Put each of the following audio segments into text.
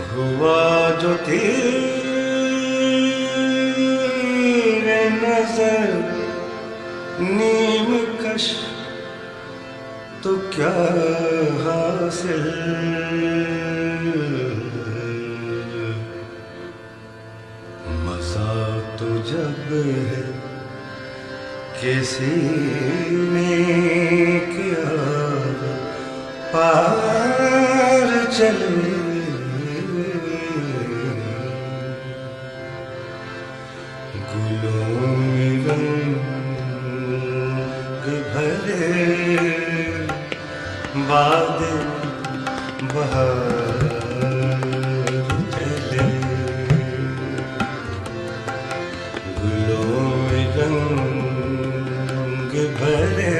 ہوا جو تیرے نظر نیم کش تو کیا حاصل، مزہ تو جب ہے کسی نے کیا پار چلے، گلوں میں رنگ بھرے باد بہار چلے، گلوں میں رنگ بھرے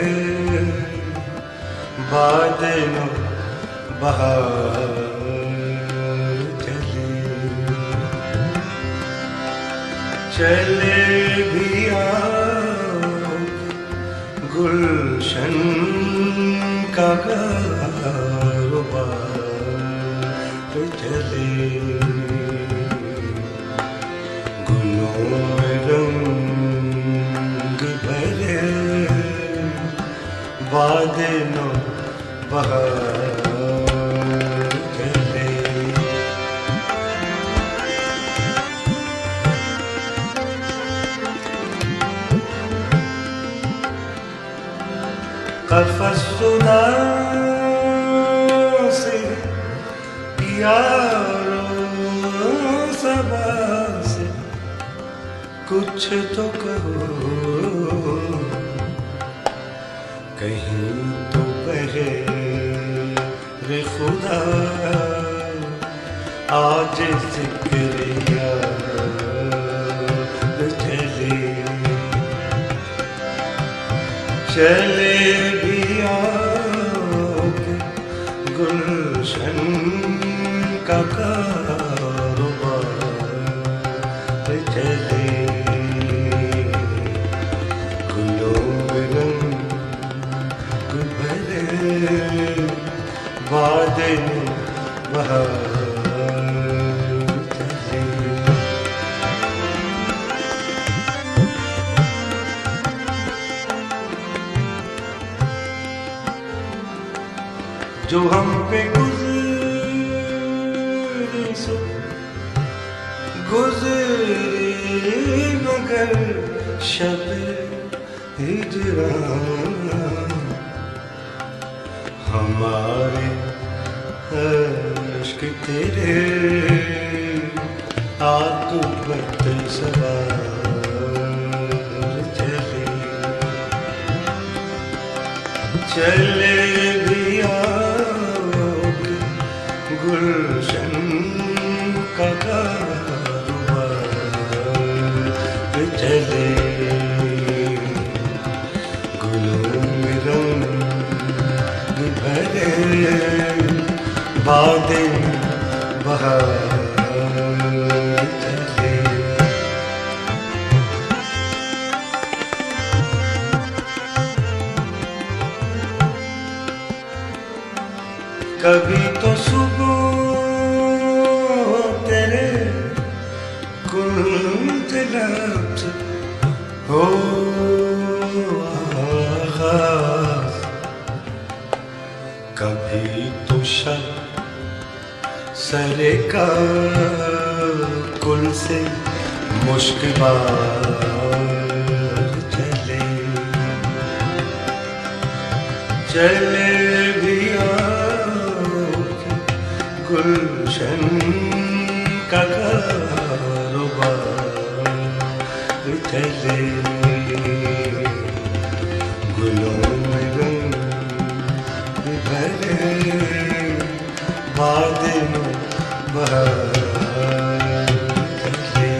باد بہار چلے، چلے بھی گلشن کا کاروبار چلے، گلوں میں رنگ بھرے باد بہار چلے، قفس سنا سے یارو صبا سے کچھ تو کہو، کہیں تو بغیر خدا آج ذکر یار چلے، چلے بھی آگے گلشن کا کاروبار چلے، گلوں میں رنگ بھرے باد بہار چلے، جو ہم پہ گزری سو گزری مگر شب ہجران، ہمارے عشق تیرے عاقبت سوار چلے، چلے بھی گلشن کا کاروبار چلے، گلوں میں رنگ بھرے باد بہار چلے، کبھی تو صبح تیرے کنت لفظ ہو آغاز، کبھی تو شب سر کا کل سے مشک بار چلے، چلے بھی گلشن کا کاروبار چلے، گلوں میں رنگ بھرے باد بہار چلے،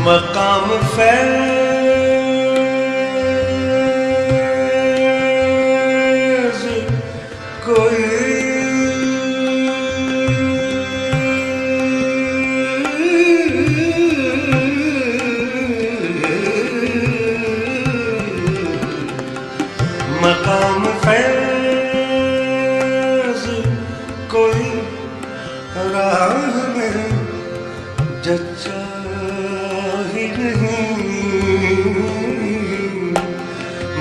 مقام فیض کوئی نہیں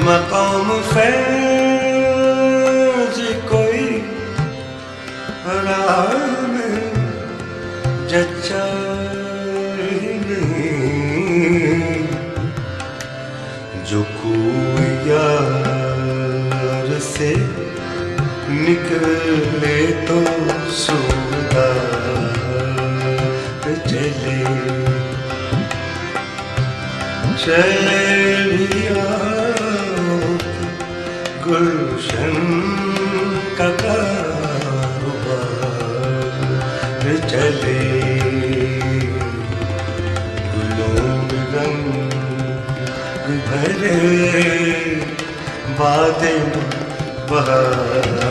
مقام فیض کوئی راہ میں جچا ہی نہیں جو کوئی یار سے نکلے تو سودار چلے چلے گلشن کا کاروبار چلے گلوں میں رنگ بھرے بادیں بہار